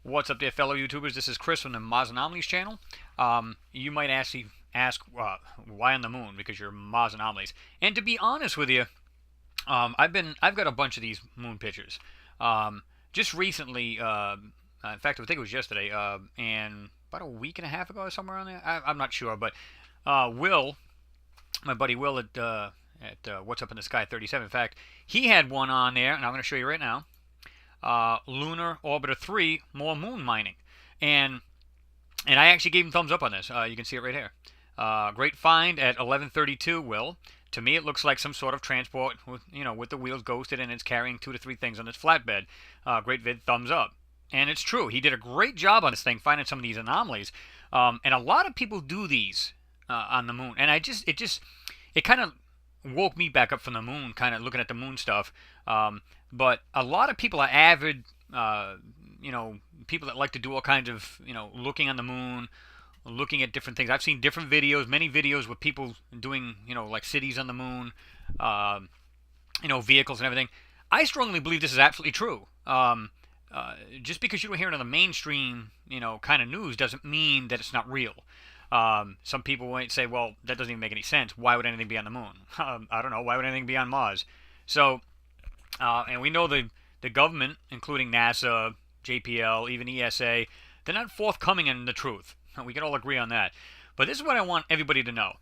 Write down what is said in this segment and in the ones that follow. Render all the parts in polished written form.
What's up there, fellow YouTubers? This is Chris from the Anomalies channel. You might actually ask why on the moon, because you're Anomalies. And to be honest with you, I've got a bunch of these moon pictures. Just recently, in fact, I think it was yesterday, and about a week and a half ago or somewhere on there. I'm not sure, but Will, my buddy Will at What's Up in the Sky 37, in fact, he had one on there, and I'm going to show you right now. Lunar Orbiter 3, more moon mining. And I actually gave him thumbs up on this. You can see it right here. Great find at 11:32, Will. To me, it looks like some sort of transport with the wheels ghosted, and it's carrying 2 to 3 things on its flatbed. Great vid, thumbs up. And it's true. He did a great job on this thing, finding some of these anomalies. And a lot of people do these on the moon. And it kind of woke me back up from the moon, kind of looking at the moon stuff. But a lot of people are avid, people that like to do all kinds of, looking on the moon, looking at different things. I've seen different videos, many videos with people doing, like cities on the moon, vehicles and everything. I strongly believe this is absolutely true. Just because you don't hear it on the mainstream, kind of news doesn't mean that it's not real. Some people might say, well, that doesn't even make any sense. Why would anything be on the moon? I don't know. Why would anything be on Mars? So, and we know the government, including NASA, JPL, even ESA, they're not forthcoming in the truth. We can all agree on that. But this is what I want everybody to know.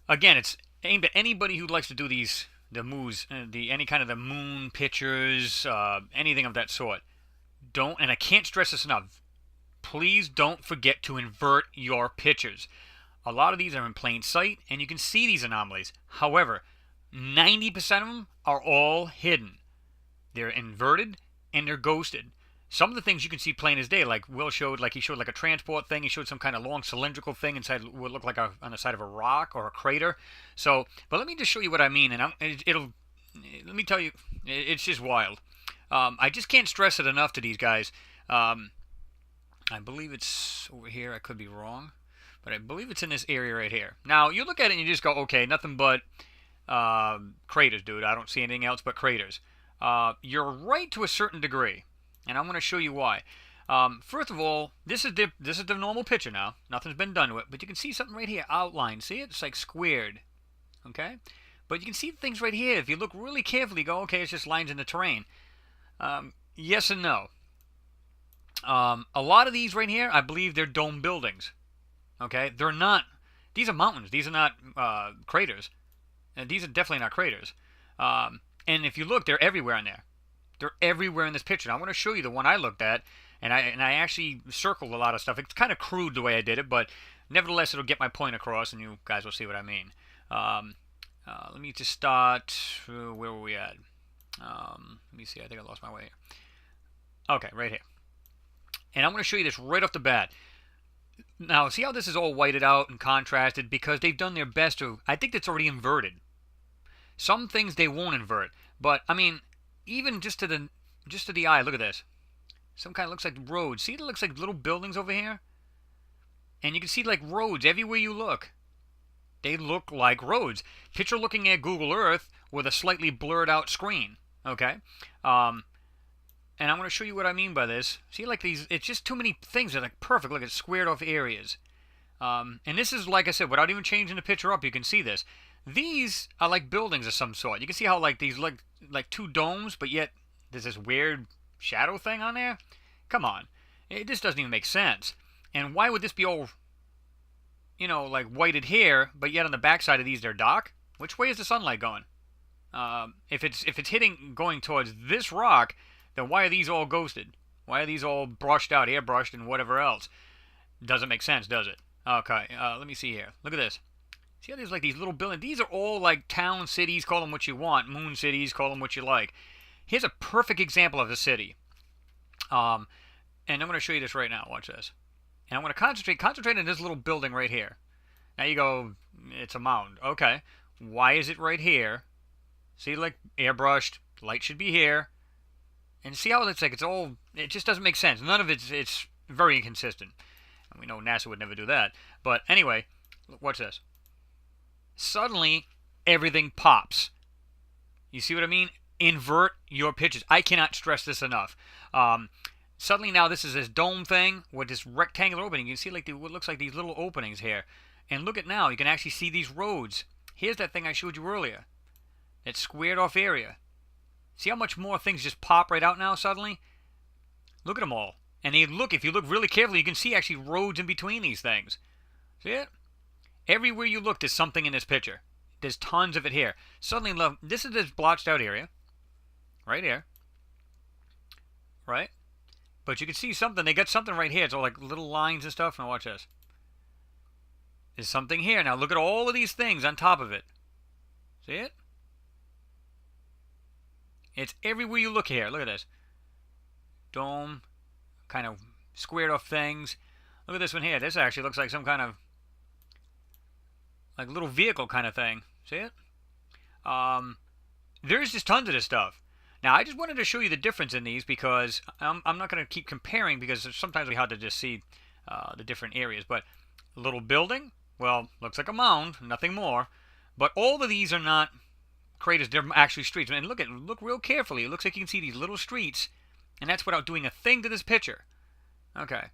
Again, it's aimed at anybody who likes to do the moons, any kind of the moon pictures, anything of that sort. Don't, and I can't stress this enough, please don't forget to invert your pictures. A lot of these are in plain sight, and you can see these anomalies. However, 90% of them are all hidden. They're inverted and they're ghosted. Some of the things you can see plain as day, like Will showed, like he showed like a transport thing. He showed some kind of long cylindrical thing inside what looked like on the side of a rock or a crater. So, but let me just show you what I mean, and let me tell you, it's just wild. I just can't stress it enough to these guys. I believe it's over here. I could be wrong, but I believe it's in this area right here. Now, you look at it and you just go, okay, nothing but craters, dude. I don't see anything else but craters. You're right to a certain degree, and I'm going to show you why. First of all, this is the normal picture now. Nothing's been done to it, but you can see something right here outlined. See it? It's like squared, okay? But you can see things right here. If you look really carefully, you go, okay, it's just lines in the terrain. Yes and no. A lot of these right here, I believe they're dome buildings. Okay, they're not. These are mountains. These are not craters. And these are definitely not craters. And if you look, they're everywhere in there. They're everywhere in this picture. Now, I want to show you the one I looked at, and I actually circled a lot of stuff. It's kind of crude the way I did it, but nevertheless, it'll get my point across, and you guys will see what I mean. Let me just start. Where were we at? Let me see. I think I lost my way here. Okay, right here. And I'm going to show you this right off the bat. Now, see how this is all whited out and contrasted? Because they've done their best to... I think it's already inverted. Some things they won't invert. But, I mean, even just to the eye, look at this. Some kind of looks like roads. See, it looks like little buildings over here? And you can see, like, roads everywhere you look. They look like roads. Picture looking at Google Earth with a slightly blurred out screen. Okay? And I'm going to show you what I mean by this. See, like these, it's just too many things that are like perfect. Look, it's squared off areas. And this is, like I said, without even changing the picture up, you can see this. These are like buildings of some sort. You can see how like these look like 2 domes, but yet there's this weird shadow thing on there. Come on. It just doesn't even make sense. And why would this be all, like whited here, but yet on the backside of these they're dark? Which way is the sunlight going? If it's going towards this rock, then why are these all ghosted? Why are these all brushed out, airbrushed, and whatever else? Doesn't make sense, does it? Okay, let me see here. Look at this. See how there's like these little buildings? These are all like town cities, call them what you want. Moon cities, call them what you like. Here's a perfect example of a city. And I'm going to show you this right now. Watch this. And I'm going to concentrate on this little building right here. Now you go, it's a mound. Okay. Why is it right here? See, like airbrushed. Light should be here. And see how it's like it just doesn't make sense. None of it's very inconsistent. And we know NASA would never do that. But anyway, watch this. Suddenly, everything pops. You see what I mean? Invert your pictures. I cannot stress this enough. Suddenly now this is this dome thing with this rectangular opening. You can see like what looks like these little openings here. And look at now, you can actually see these roads. Here's that thing I showed you earlier. That squared off area. See how much more things just pop right out now suddenly? Look at them all. And they look, if you look really carefully, you can see actually roads in between these things. See it? Everywhere you look, there's something in this picture. There's tons of it here. Suddenly, look, this is this blotched out area. Right here. Right? But you can see something. They got something right here. It's all like little lines and stuff. Now watch this. There's something here. Now look at all of these things on top of it. See it? It's everywhere you look here. Look at this. Dome. Kind of squared off things. Look at this one here. This actually looks like some kind of like little vehicle kind of thing. See it? There's just tons of this stuff. Now, I just wanted to show you the difference in these because I'm not going to keep comparing because sometimes we have to just see the different areas. But a little building, well, looks like a mound, nothing more. But all of these are not craters; they're actually streets. And look real carefully. It looks like you can see these little streets, and that's without doing a thing to this picture. Okay.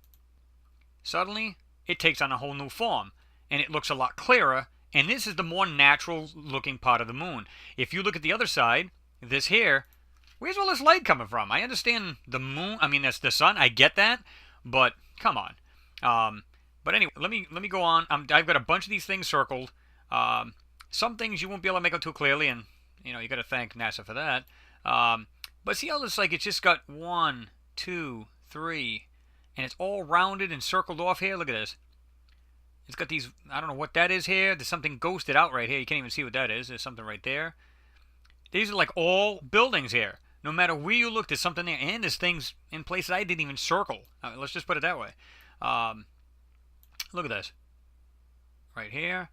Suddenly, it takes on a whole new form, and it looks a lot clearer. And this is the more natural-looking part of the moon. If you look at the other side, this here. Where's all this light coming from? I understand the moon. I mean, that's the sun. I get that, but come on. But anyway, let me go on. I've got a bunch of these things circled. Some things you won't be able to make out too clearly, and you got to thank NASA for that. But see how it's like it's just got 1, 2, 3, and it's all rounded and circled off here. Look at this. It's got these. I don't know what that is here. There's something ghosted out right here. You can't even see what that is. There's something right there. These are like all buildings here. No matter where you look, there's something there. And there's things in places I didn't even circle. Let's just put it that way. Look at this. Right here.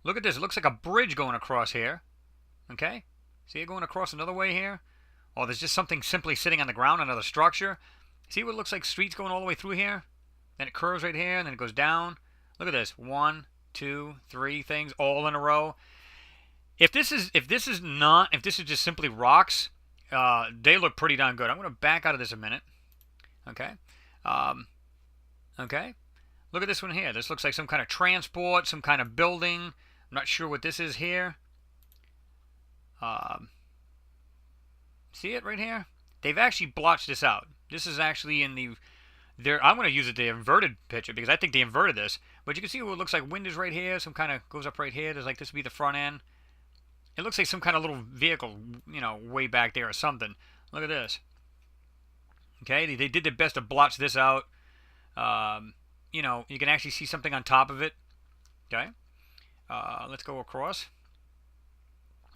Look at this. It looks like a bridge going across here. Okay? See it going across another way here? Oh, there's just something simply sitting on the ground, another structure. See what it looks like streets going all the way through here? Then it curves right here, and then it goes down. Look at this. 1, 2, 3 things all in a row. If this is just simply rocks, they look pretty darn good. I'm going to back out of this a minute. Okay. Okay. Look at this one here. This looks like some kind of transport, some kind of building. I'm not sure what this is here. See it right here? They've actually blotched this out. This is actually in the... I'm going to use the inverted picture because I think they inverted this. But you can see what looks like windows right here. Some kind of goes up right here. There's like this would be the front end. It looks like some kind of little vehicle, way back there or something. Look at this. Okay, they did their best to blotch this out. You can actually see something on top of it. Okay, let's go across.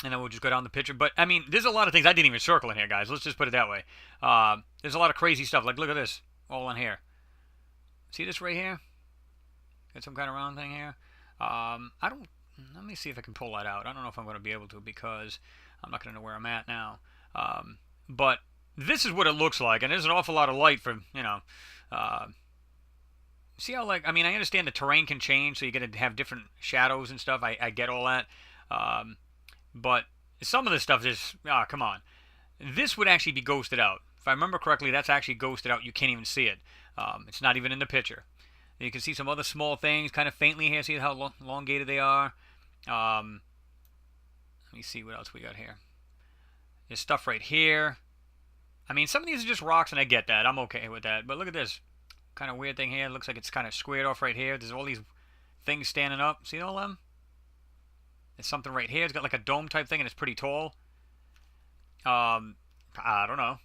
And then we'll just go down the picture. But, I mean, there's a lot of things I didn't even circle in here, guys. Let's just put it that way. There's a lot of crazy stuff. Like, look at this. All in here. See this right here? Got some kind of round thing here. Let me see if I can pull that out. I don't know if I'm going to be able to because I'm not going to know where I'm at now. But this is what it looks like. And there's an awful lot of light from, see how, I understand the terrain can change, so you're going to have different shadows and stuff. I get all that. But some of this stuff is, come on. This would actually be ghosted out. If I remember correctly, that's actually ghosted out. You can't even see it. It's not even in the picture. You can see some other small things kind of faintly here. See how elongated they are? Let me see what else we got here. There's stuff right here. I mean, some of these are just rocks, and I get that. I'm okay with that. But look at this kind of weird thing here. It looks like it's kind of squared off right here. There's all these things standing up. See all them? There's something right here. It's got like a dome type thing, and it's pretty tall. I don't know.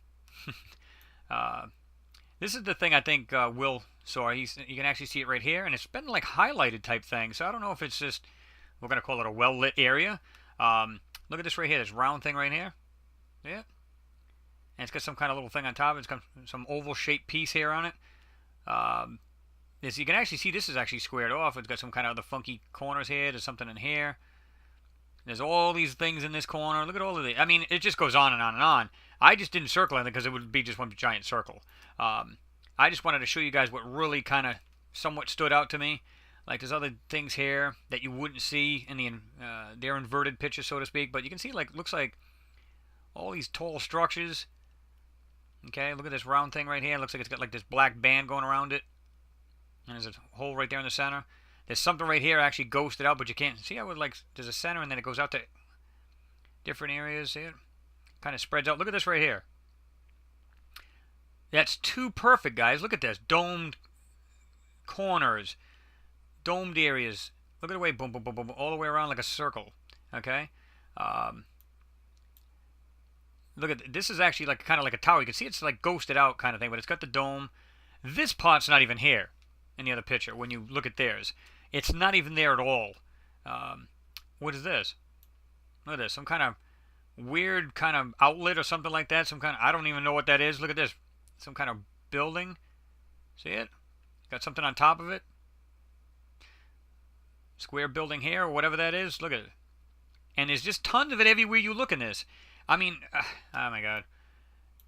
This is the thing I think Will saw. You can actually see it right here, and it's been like highlighted type thing. So I don't know if it's just, we're going to call it a well-lit area. Look at this right here. This round thing right here. Yeah. And it's got some kind of little thing on top. It's got some oval-shaped piece here on it. You can actually see this is actually squared off. It's got some kind of other funky corners here. There's something in here. There's all these things in this corner. Look at all of these. I mean, it just goes on and on and on. I just didn't circle anything because it would be just one giant circle. I just wanted to show you guys what really kind of somewhat stood out to me. Like there's other things here that you wouldn't see in their inverted picture, so to speak. But you can see, looks like all these tall structures. Okay, look at this round thing right here. It looks like it's got like this black band going around it. And there's a hole right there in the center. There's something right here actually ghosted out, but you can't see how it like there's a center and then it goes out to different areas. See it? Kind of spreads out. Look at this right here. That's too perfect, guys. Look at this. Domed corners, domed areas. Look at the way, boom, boom, boom, boom, all the way around like a circle. Okay? Look at this. Is actually like kind of like a tower. You can see it's like ghosted out kind of thing, but it's got the dome. This part's not even here in the other picture when you look at theirs. It's not even there at all. What is this? Look at this. Some kind of weird kind of outlet or something like that. Some kind of, I don't even know what that is. Look at this. Some kind of building. See it? Got something on top of it. Square building here or whatever that is. Look at it. And there's just tons of it everywhere you look in this. I mean, oh my god.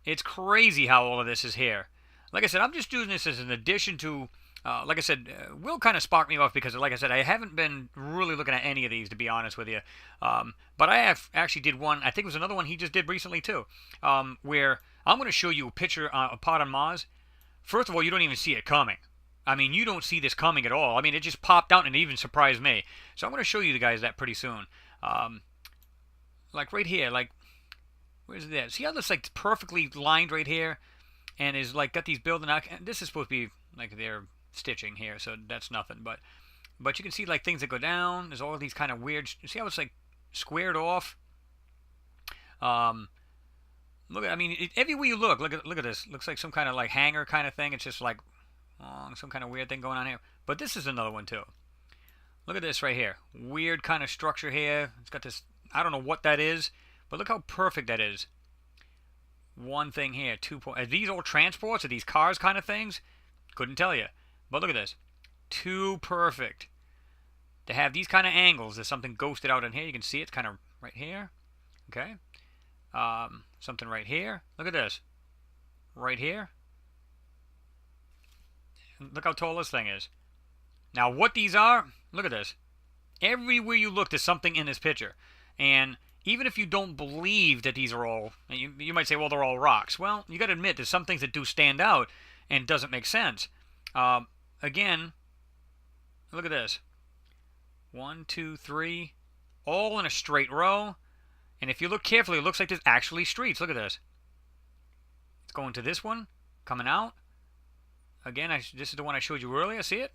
It's crazy how all of this is here. Like I said, I'm just doing this as an addition to, like I said, Will kind of sparked me off because, like I said, I haven't been really looking at any of these, to be honest with you. But I actually did one, I think it was another one he just did recently too, where I'm going to show you a picture, a pot on Mars. First of all, you don't even see it coming. I mean, you don't see this coming at all. I mean, it just popped out and it even surprised me. So I'm going to show you guys that pretty soon. Like right here, like, where's that? See how this like perfectly lined right here? And is like got these building out. This is supposed to be like their stitching here, so that's nothing. But you can see like things that go down. There's all these kind of weird. See how it's like squared off. Look at. I mean, everywhere you look at this. Looks like some kind of like hangar kind of thing. It's just like some kind of weird thing going on here. But this is another one too. Look at this right here. Weird kind of structure here. It's got this. I don't know what that is, but look how perfect that is. One thing here, 2 point. Are these all transports? Are these cars kind of things? Couldn't tell you. But look at this. Too perfect. To have these kind of angles, there's something ghosted out in here. You can see it's kind of right here. Okay. Something right here. Look at this. Right here. Look how tall this thing is. Now, what these are, look at this. Everywhere you look, there's something in this picture. And even if you don't believe that these are all, you might say, well, they're all rocks. Well, you got to admit, there's some things that do stand out and doesn't make sense. Again, look at this. 1, 2, 3, all in a straight row. And if you look carefully, it looks like there's actually streets. Look at this. It's going to this one, coming out. Again, this is the one I showed you earlier. See it?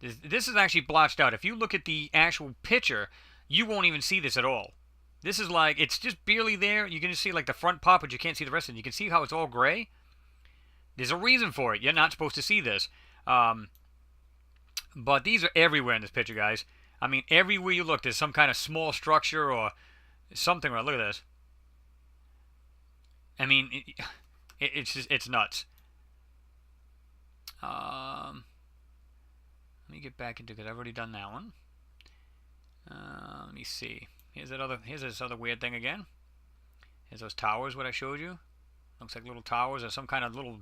This is actually blotched out. If you look at the actual picture, you won't even see this at all. This is like, it's just barely there. You can just see like the front part, but you can't see the rest of it. You can see how it's all gray. There's a reason for it. You're not supposed to see this. But these are everywhere in this picture, guys. I mean, everywhere you look, there's some kind of small structure or something. Look at this. I mean, it's just, it's nuts. Let me get back into it. I've already done that one. Let me see. Here's this other weird thing again. Here's those towers, what I showed you. Looks like little towers or some kind of little,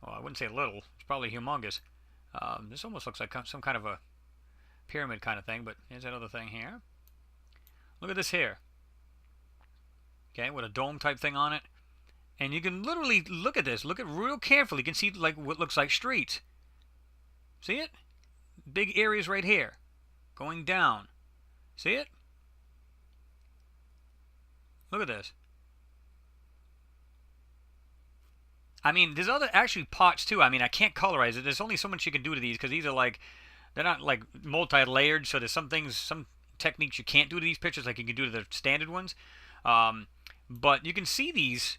well, I wouldn't say little. It's probably humongous. This almost looks like some kind of a pyramid kind of thing, but here's that other thing here. Look at this here. Okay, with a dome type thing on it. And you can literally look at this. Look at real carefully. You can see like what looks like streets. See it? Big areas right here. Going down. See it? Look at this. I mean, there's other actually pots too. I mean, I can't colorize it. There's only so much you can do to these because these are like, they're not like multi-layered. So there's some things, some techniques you can't do to these pictures like you can do to the standard ones. But you can see these.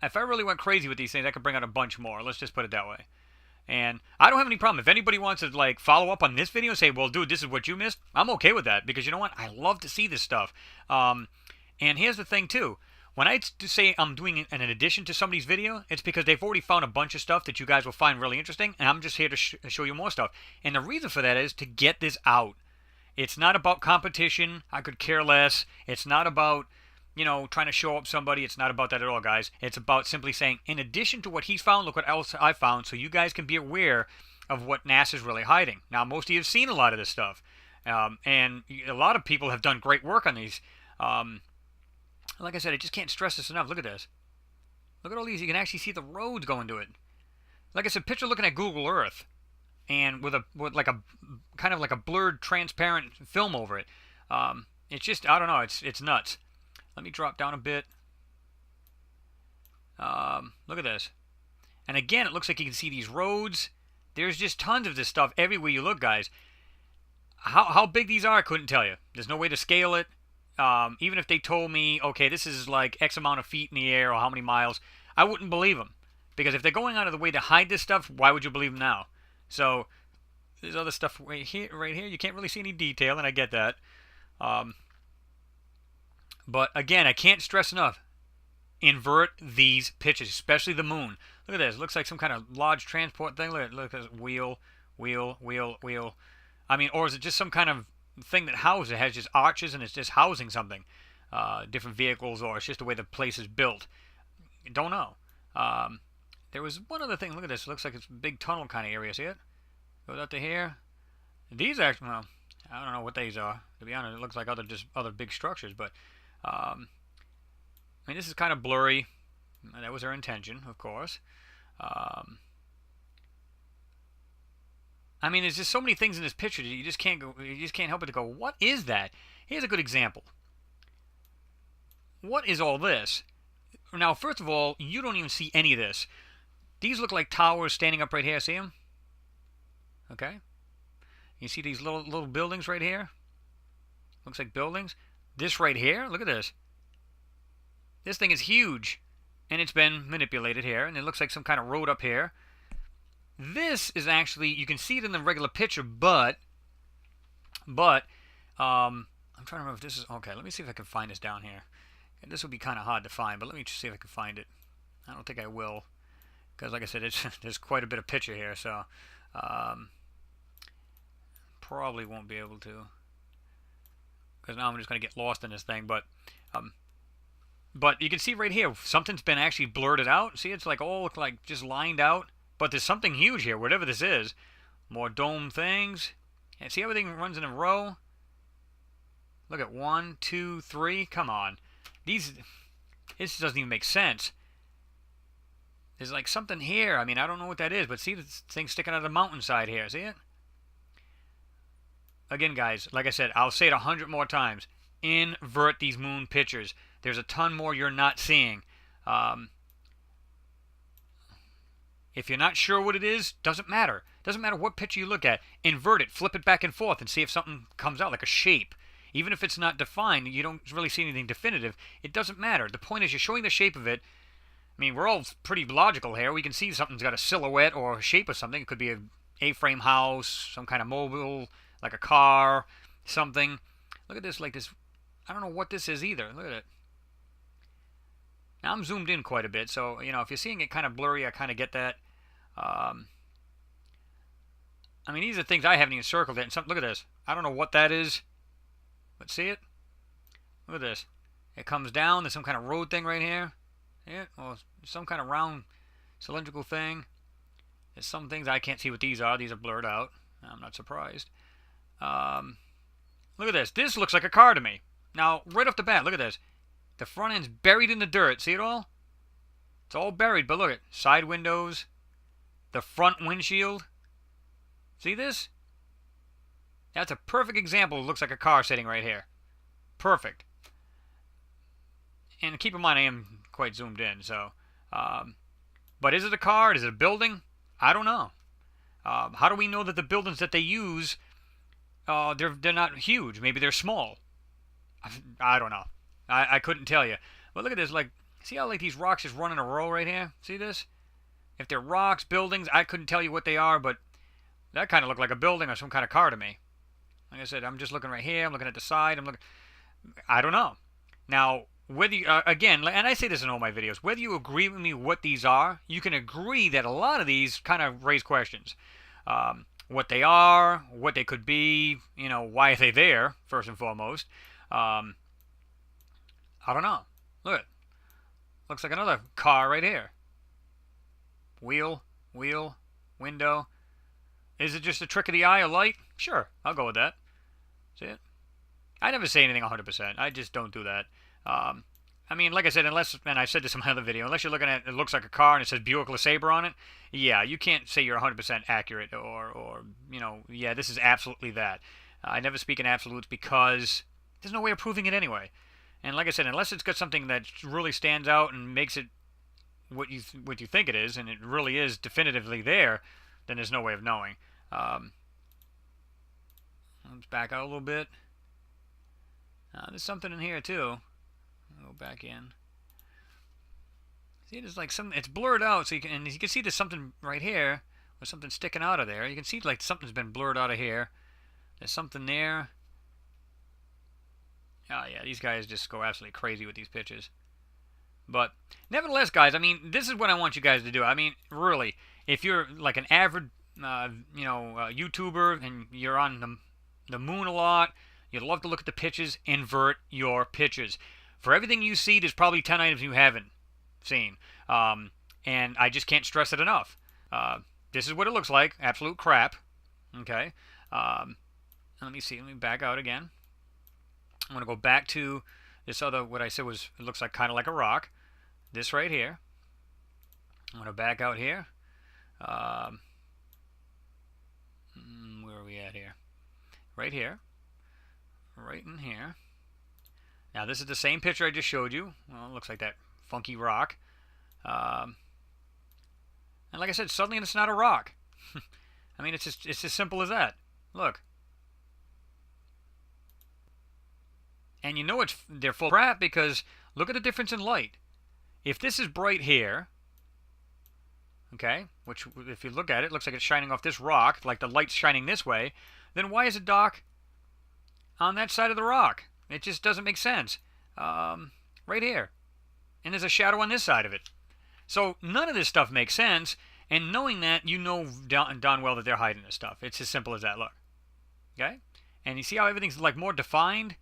If I really went crazy with these things, I could bring out a bunch more. Let's just put it that way. And I don't have any problem. If anybody wants to like follow up on this video and say, well, dude, this is what you missed, I'm okay with that. Because you know what? I love to see this stuff. And here's the thing, too. When I say I'm doing an addition to somebody's video, it's because they've already found a bunch of stuff that you guys will find really interesting. And I'm just here to show you more stuff. And the reason for that is to get this out. It's not about competition. I could care less. It's not about, you know, trying to show up somebody. It's not about that at all, guys. It's about simply saying, in addition to what he's found, look what else I found, so you guys can be aware of what NASA's really hiding. Now, most of you have seen a lot of this stuff. And a lot of people have done great work on these. Like I said, I just can't stress this enough. Look at this. Look at all these. You can actually see the roads going to it. Like I said, picture looking at Google Earth, and with like a kind of like a blurred, transparent film over it. It's just, I don't know. It's nuts. Let me drop down a bit. Look at this. And again, it looks like you can see these roads. There's just tons of this stuff everywhere you look, guys. How big these are, I couldn't tell you. There's no way to scale it. Even if they told me, okay, this is like X amount of feet in the air or how many miles, I wouldn't believe them. Because if they're going out of the way to hide this stuff, why would you believe them now? So, there's other stuff right here. You can't really see any detail, and I get that. But again, I can't stress enough. Invert these pictures, especially the moon. Look at this. It looks like some kind of large transport thing. Look at this. Wheel, wheel, wheel, wheel. I mean, or is it just some kind of thing that houses? It has just arches and it's just housing something. Different vehicles, or it's just the way the place is built. Don't know. There was one other thing. Look at this. It looks like it's a big tunnel kind of area. See it? Goes up to here. These actually, well, I don't know what these are. To be honest, it looks like other big structures. But I mean, this is kind of blurry. That was their intention, of course. I mean, there's just so many things in this picture that you just can't help but to go, what is that? Here's a good example. What is all this? Now, first of all, you don't even see any of this. These look like towers standing up right here. See them? Okay. You see these little buildings right here? Looks like buildings. This right here, look at this. This thing is huge, and it's been manipulated here, and it looks like some kind of road up here. This is actually, you can see it in the regular picture, but I'm trying to remember if this is, okay, let me see if I can find this down here. And this will be kind of hard to find, but let me just see if I can find it. I don't think I will, because like I said, there's quite a bit of picture here, so probably won't be able to, because now I'm just going to get lost in this thing, but you can see right here, something's been actually blurted out. See, it's like all like just lined out. But there's something huge here, whatever this is. More dome things. And see, everything runs in a row. Look at 1, 2, 3. Come on. This doesn't even make sense. There's like something here. I mean, I don't know what that is, but see this thing sticking out of the mountainside here. See it? Again, guys, like I said, I'll say it 100 more times. Invert these moon pictures. There's a ton more you're not seeing. If you're not sure what it is, doesn't matter. Doesn't matter what picture you look at. Invert it, flip it back and forth, and see if something comes out like a shape. Even if it's not defined, you don't really see anything definitive, it doesn't matter. The point is you're showing the shape of it. I mean, we're all pretty logical here. We can see something's got a silhouette or a shape of something. It could be an A-frame house, some kind of mobile, like a car, something. Look at this, like this. I don't know what this is either. Look at it. Now, I'm zoomed in quite a bit, so, you know, if you're seeing it kind of blurry, I kind of get that. I mean, these are things I haven't even circled it. And look at this. I don't know what that is. But see it? Look at this. It comes down. There's some kind of road thing right here. Yeah, well, some kind of round cylindrical thing. There's some things I can't see what these are. These are blurred out. I'm not surprised. Look at this. This looks like a car to me. Now, right off the bat, look at this. The front end's buried in the dirt. See it all? It's all buried, but look at side windows. The front windshield. See this? That's a perfect example. It looks like a car sitting right here. Perfect. And keep in mind, I am quite zoomed in, so. But is it a car? Is it a building? I don't know. How do we know that the buildings that they use, they're not huge? Maybe they're small. I don't know. I couldn't tell you. But look at this. Like, see how like these rocks just run in a row right here? See this? If they're rocks, buildings, I couldn't tell you what they are, but that kind of looked like a building or some kind of car to me. Like I said, I'm just looking right here. I'm looking at the side. I don't know. Now, whether you, again, and I say this in all my videos, whether you agree with me what these are, you can agree that a lot of these kind of raise questions. What they are, what they could be, you know, why are they there, first and foremost. I don't know. Look. Looks like another car right here. Wheel, window. Is it just a trick of the eye, a light? Sure, I'll go with that. See it? I never say anything 100%. I just don't do that. I mean, like I said, unless, and I said this in my other video, unless you're looking at it looks like a car and it says Buick LeSabre on it, yeah, you can't say you're 100% accurate or yeah, this is absolutely that. I never speak in absolutes because there's no way of proving it anyway. And like I said, unless it's got something that really stands out and makes it what you think it is, and it really is definitively there, then there's no way of knowing. Let's back out a little bit. There's something in here too. I'll go back in. See, there's like some. It's blurred out, so you can see there's something right here, with something sticking out of there. You can see like something's been blurred out of here. There's something there. Oh yeah, these guys just go absolutely crazy with these pictures. But nevertheless, guys, I mean, this is what I want you guys to do. I mean, really, if you're like an average, YouTuber and you're on the moon a lot, you'd love to look at the pictures, invert your pictures. For everything you see, there's probably 10 items you haven't seen. And I just can't stress it enough. This is what it looks like. Absolute crap. Okay. Let me see. Let me back out again. I'm going to go back to this other, what I said was, it looks like kind of like a rock. This right here. I'm going to back out here. Where are we at here? Right here. Right in here. Now this is the same picture I just showed you. Well, it looks like that funky rock. And like I said, suddenly it's not a rock. I mean, it's as simple as that. Look. And you know they're full of crap because look at the difference in light. If this is bright here, okay, which if you look at it, looks like it's shining off this rock, like the light's shining this way, then why is it dark on that side of the rock? It just doesn't make sense. Right here. And there's a shadow on this side of it. So none of this stuff makes sense, and knowing that, you know darn well that they're hiding this stuff. It's as simple as that, look. Okay? And you see how everything's like more defined?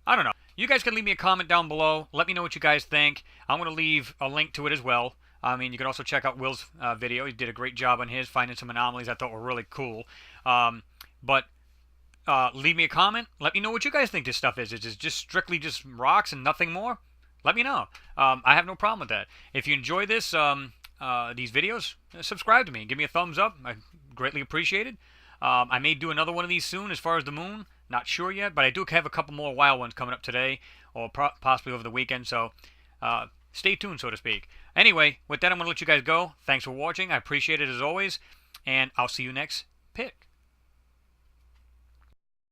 I don't know. You guys can leave me a comment down below. Let me know what you guys think. I'm going to leave a link to it as well. I mean, you can also check out Will's video. He did a great job on his, finding some anomalies I thought were really cool. But leave me a comment. Let me know what you guys think this stuff is. Is it just strictly just rocks and nothing more? Let me know. I have no problem with that. If you enjoy this, these videos, subscribe to me. Give me a thumbs up. I greatly appreciate it. I may do another one of these soon as far as the moon. Not sure yet, but I do have a couple more wild ones coming up today or possibly over the weekend. So stay tuned, so to speak. Anyway, with that, I'm going to let you guys go. Thanks for watching. I appreciate it as always. And I'll see you next pick.